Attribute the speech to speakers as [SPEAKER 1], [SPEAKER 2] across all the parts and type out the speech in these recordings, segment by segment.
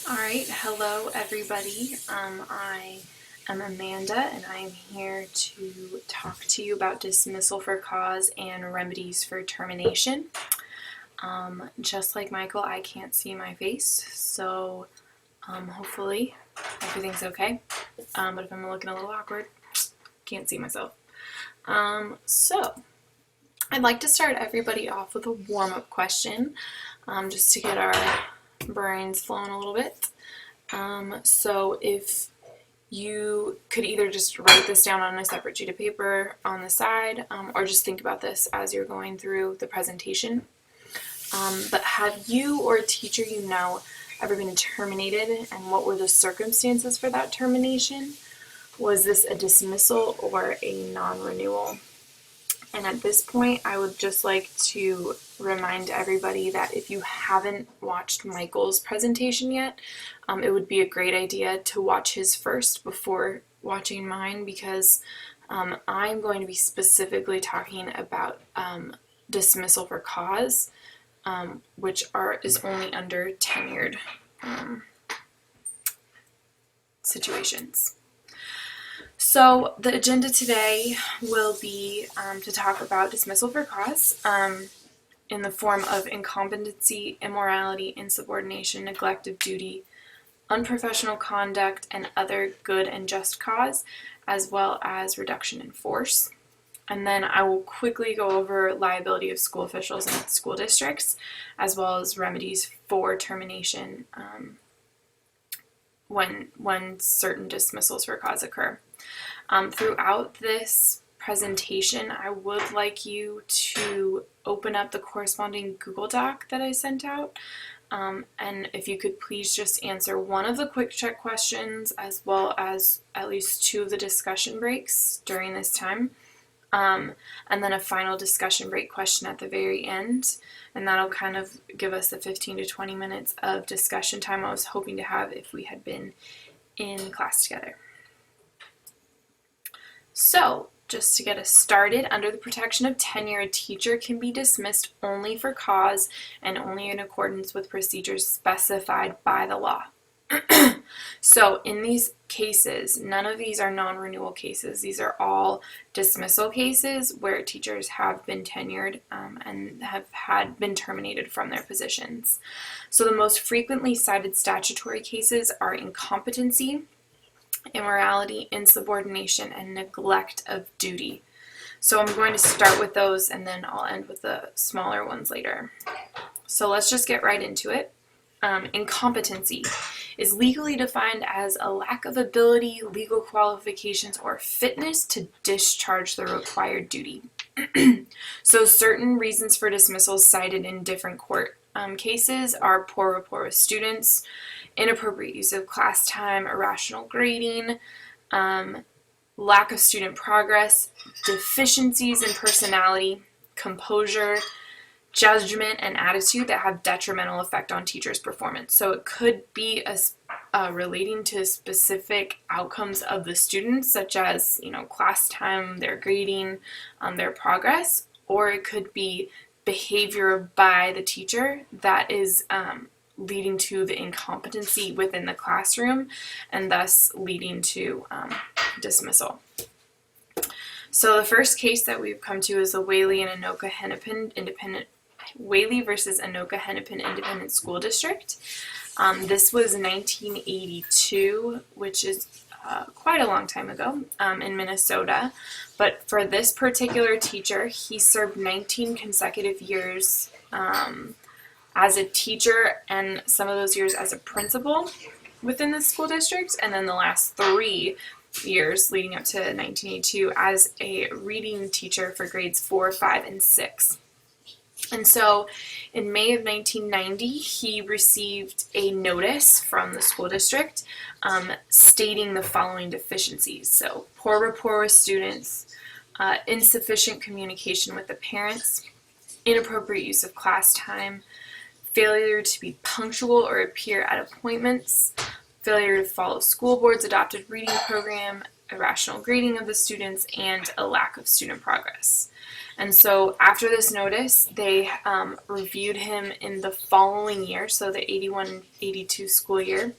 [SPEAKER 1] Alright, hello everybody. I am Amanda and I'm here to talk to you about dismissal for cause and remedies for termination. Just like Michael, I can't see my face, so hopefully everything's okay. But if I'm looking a little awkward, can't see myself. So I'd like to start everybody off with a warm-up question, just to get our brains flowing a little bit. So if you could either just write this down on a separate sheet of paper on the side, or just think about this as you're going through the presentation. But have you or a teacher you know ever been terminated, and what were the circumstances for that termination? Was this a dismissal or a non-renewal? And at this point, I would just like to remind everybody that if you haven't watched Michael's presentation yet, it would be a great idea to watch his first before watching mine, because I'm going to be specifically talking about dismissal for cause, which is only under tenured situations. So the agenda today will be to talk about dismissal for cause in the form of incompetency, immorality, insubordination, neglect of duty, unprofessional conduct, and other good and just cause, as well as reduction in force. And then I will quickly go over liability of school officials and school districts, as well as remedies for termination when certain dismissals for cause occur. Throughout this presentation, I would like you to open up the corresponding Google Doc that I sent out, and if you could please just answer one of the quick check questions, as well as at least two of the discussion breaks during this time, and then a final discussion break question at the very end, and that'll kind of give us the 15 to 20 minutes of discussion time I was hoping to have if we had been in class together. So, just to get us started, under the protection of tenure, a teacher can be dismissed only for cause and only in accordance with procedures specified by the law. So, in these cases, none of these are non-renewal cases. These are all dismissal cases where teachers have been tenured and have been terminated from their positions. So, the most frequently cited statutory cases are incompetency, immorality, insubordination, and neglect of duty. So I'm going to start with those and then I'll end with the smaller ones later. So let's just get right into it. Incompetency is legally defined as a lack of ability, legal qualifications, or fitness to discharge the required duty. So certain reasons for dismissal cited in different court cases are poor rapport with students, inappropriate use of class time, irrational grading, lack of student progress, deficiencies in personality, composure, judgment, and attitude that have detrimental effect on teachers' performance. So it could be relating to specific outcomes of the students, such as class time, their grading, their progress, or it could be behavior by the teacher that is leading to the incompetency within the classroom and thus leading to dismissal. So the first case that we've come to is the Whaley versus Anoka Hennepin Independent School District. This was 1982, which is quite a long time ago, in Minnesota. But for this particular teacher, he served 19 consecutive years as a teacher, and some of those years as a principal within the school district, and then the last 3 years leading up to 1982 as a reading teacher for grades 4, 5, and 6. And so in May of 1990, he received a notice from the school district stating the following deficiencies. So poor rapport with students, insufficient communication with the parents, inappropriate use of class time, failure to be punctual or appear at appointments, failure to follow school board's adopted reading program, irrational grading of the students, and a lack of student progress. And so after this notice, they reviewed him in the following year, so the 81-82 school year.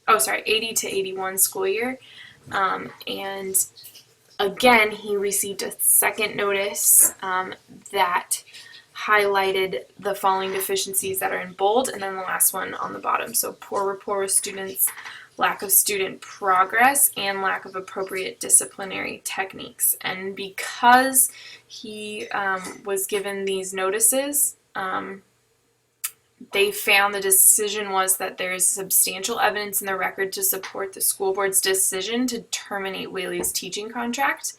[SPEAKER 1] 80 to 81 school year. And again, he received a second notice that highlighted the following deficiencies that are in bold, and then the last one on the bottom. So poor rapport with students, lack of student progress, and lack of appropriate disciplinary techniques. And because he was given these notices, they found the decision was that there is substantial evidence in the record to support the school board's decision to terminate Whaley's teaching contract.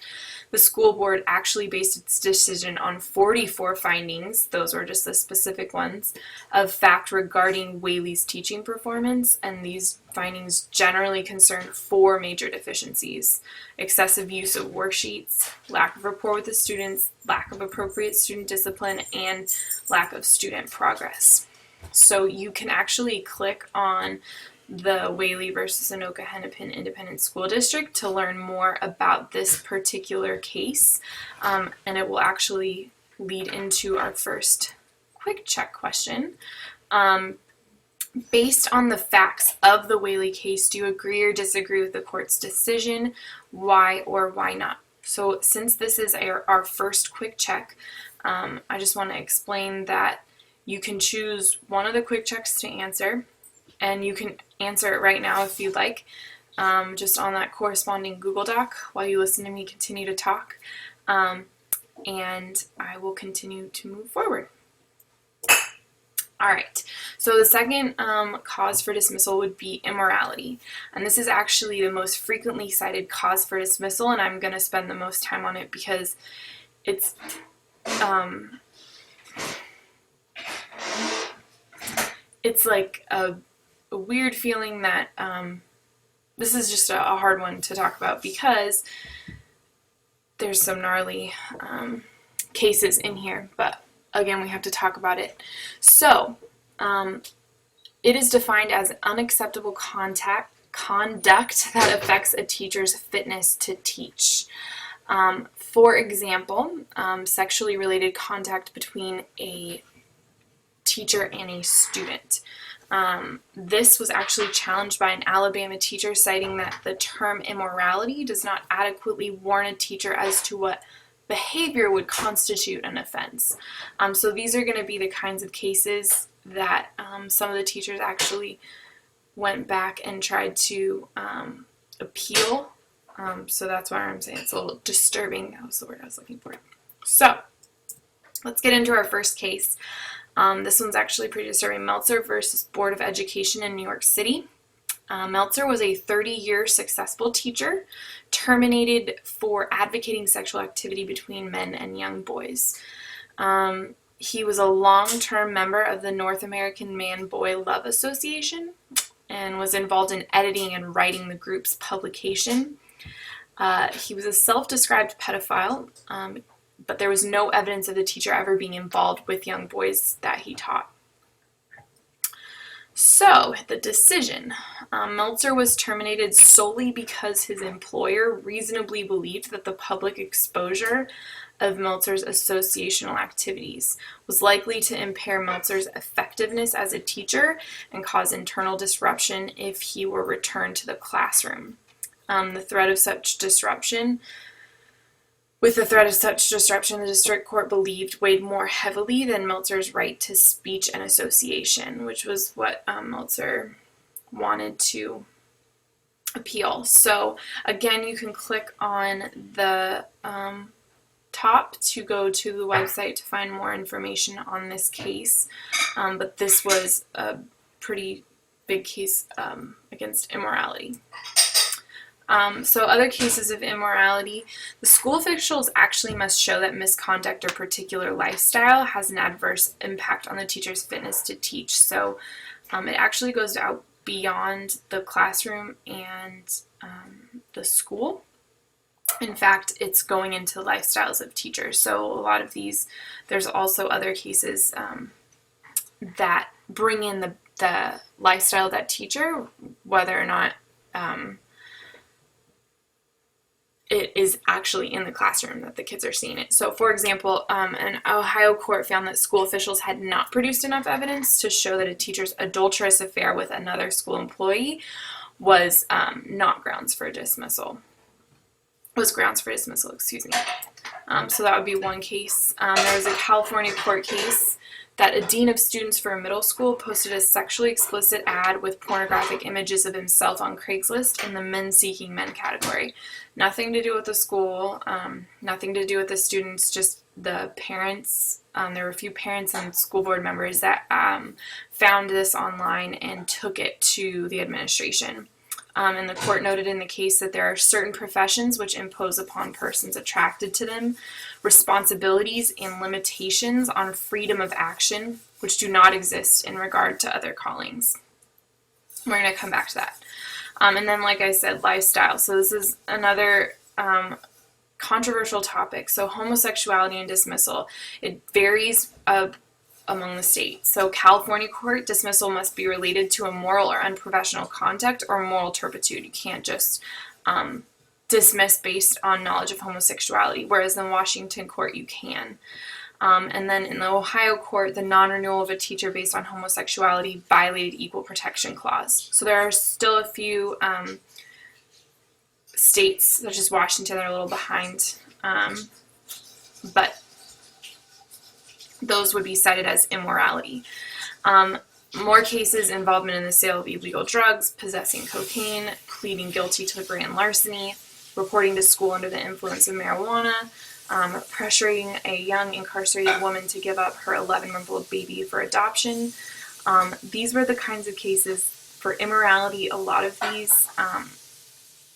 [SPEAKER 1] The school board actually based its decision on 44 findings, those were just the specific ones, of fact regarding Whaley's teaching performance, and these findings generally concern 4 major deficiencies: excessive use of worksheets, lack of rapport with the students, lack of appropriate student discipline, and lack of student progress. So you can actually click on the Whaley versus Anoka Hennepin Independent School District to learn more about this particular case, and it will actually lead into our first quick check question. Based on the facts of the Whaley case, do you agree or disagree with the court's decision? Why or why not? So since this is our first quick check, I just want to explain that you can choose one of the quick checks to answer, and you can answer it right now if you'd like, just on that corresponding Google Doc while you listen to me continue to talk, and I will continue to move forward. All right, so the second cause for dismissal would be immorality, and this is actually the most frequently cited cause for dismissal, and I'm going to spend the most time on it because it's like a weird feeling that this is just a hard one to talk about because there's some gnarly cases in here, but again, we have to talk about it. So it is defined as unacceptable conduct that affects a teacher's fitness to teach. For example, sexually related contact between a teacher and a student. This was actually challenged by an Alabama teacher, citing that the term immorality does not adequately warn a teacher as to what behavior would constitute an offense. So these are going to be the kinds of cases that some of the teachers actually went back and tried to appeal. So that's why I'm saying it's a little disturbing. That was the word I was looking for. So let's get into our first case. This one's actually pretty disturbing. Meltzer versus Board of Education in New York City. Meltzer was a 30-year successful teacher, terminated for advocating sexual activity between men and young boys. He was a long-term member of the North American Man-Boy Love Association and was involved in editing and writing the group's publication. He was a self-described pedophile, but there was no evidence of the teacher ever being involved with young boys that he taught. So, the decision. Meltzer was terminated solely because his employer reasonably believed that the public exposure of Meltzer's associational activities was likely to impair Meltzer's effectiveness as a teacher and cause internal disruption if he were returned to the classroom. The threat of such disruption the district court believed weighed more heavily than Meltzer's right to speech and association, which was what Meltzer wanted to appeal. So again, you can click on the top to go to the website to find more information on this case, but this was a pretty big case against immorality. So other cases of immorality, the school officials actually must show that misconduct or particular lifestyle has an adverse impact on the teacher's fitness to teach. So it actually goes out beyond the classroom and the school. In fact, it's going into lifestyles of teachers. So a lot of these, there's also other cases that bring in the lifestyle of that teacher, whether or not it is actually in the classroom that the kids are seeing it. So, for example, an Ohio court found that school officials had not produced enough evidence to show that a teacher's adulterous affair with another school employee was not grounds for dismissal. Was grounds for dismissal, excuse me. So that would be one case. There was a California court case that a dean of students for a middle school posted a sexually explicit ad with pornographic images of himself on Craigslist in the men seeking men category. Nothing to do with the school, nothing to do with the students, just the parents. There were a few parents and school board members that found this online and took it to the administration. And the court noted in the case that there are certain professions which impose upon persons attracted to them responsibilities and limitations on freedom of action which do not exist in regard to other callings. We're going to come back to that. And then, like I said, lifestyle. So this is another controversial topic. So homosexuality and dismissal, it varies among the states. So California court, dismissal must be related to a moral or unprofessional conduct or moral turpitude. You can't just dismiss based on knowledge of homosexuality, whereas in Washington court you can. And then in the Ohio court, the non-renewal of a teacher based on homosexuality violated equal protection clause. So there are still a few states, such as Washington, that are a little behind, but those would be cited as immorality. More cases, involvement in the sale of illegal drugs, possessing cocaine, pleading guilty to grand larceny, reporting to school under the influence of marijuana, pressuring a young incarcerated woman to give up her 11-month-old baby for adoption. These were the kinds of cases for immorality. A lot of these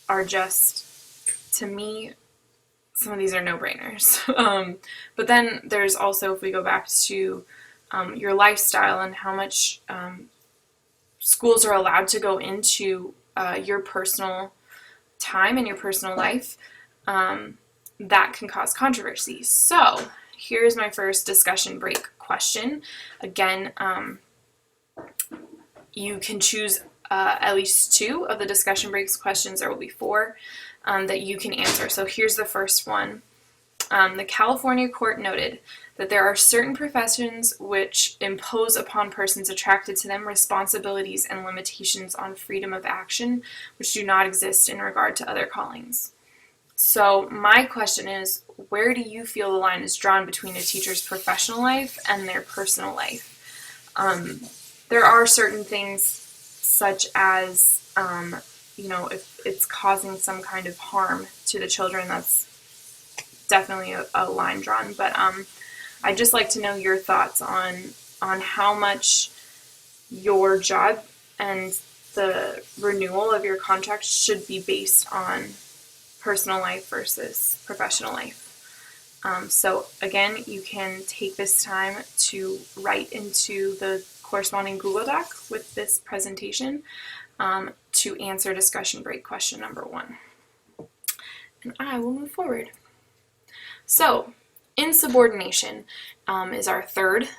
[SPEAKER 1] are just, to me, some of these are no-brainers. But then there's also, if we go back to your lifestyle and how much schools are allowed to go into your personal time and your personal life, that can cause controversy. So here's my first discussion break question. Again, you can choose at least 2 of the discussion breaks questions. There will be 4 that you can answer. So here's the first one. The California court noted that there are certain professions which impose upon persons attracted to them responsibilities and limitations on freedom of action which do not exist in regard to other callings. So my question is, where do you feel the line is drawn between a teacher's professional life and their personal life? There are certain things such as, if it's causing some kind of harm to the children, that's definitely a line drawn. But I'd just like to know your thoughts on how much your job and the renewal of your contract should be based on personal life versus professional life. So again, you can take this time to write into the corresponding Google Doc with this presentation to answer discussion break question number 1. And I will move forward. So, insubordination is our third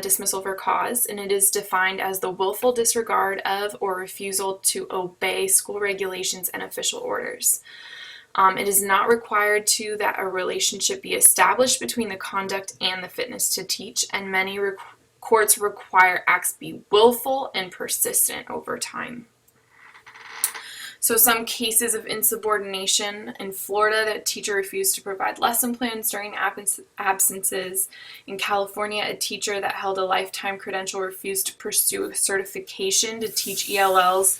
[SPEAKER 1] dismissal for cause, and it is defined as the willful disregard of or refusal to obey school regulations and official orders. It is not required that a relationship be established between the conduct and the fitness to teach, and many courts require acts be willful and persistent over time. So some cases of insubordination in Florida, the teacher refused to provide lesson plans during absences. In California, a teacher that held a lifetime credential refused to pursue a certification to teach ELLs,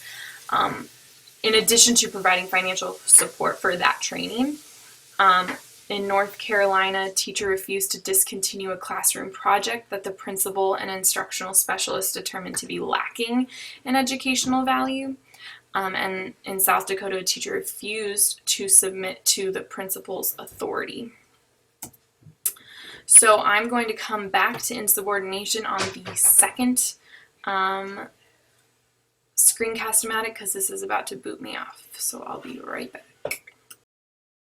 [SPEAKER 1] in addition to providing financial support for that training. In North Carolina, a teacher refused to discontinue a classroom project that the principal and instructional specialist determined to be lacking in educational value. And in South Dakota, a teacher refused to submit to the principal's authority. So I'm going to come back to insubordination on the second screencast-o-matic because this is about to boot me off. So I'll be right back.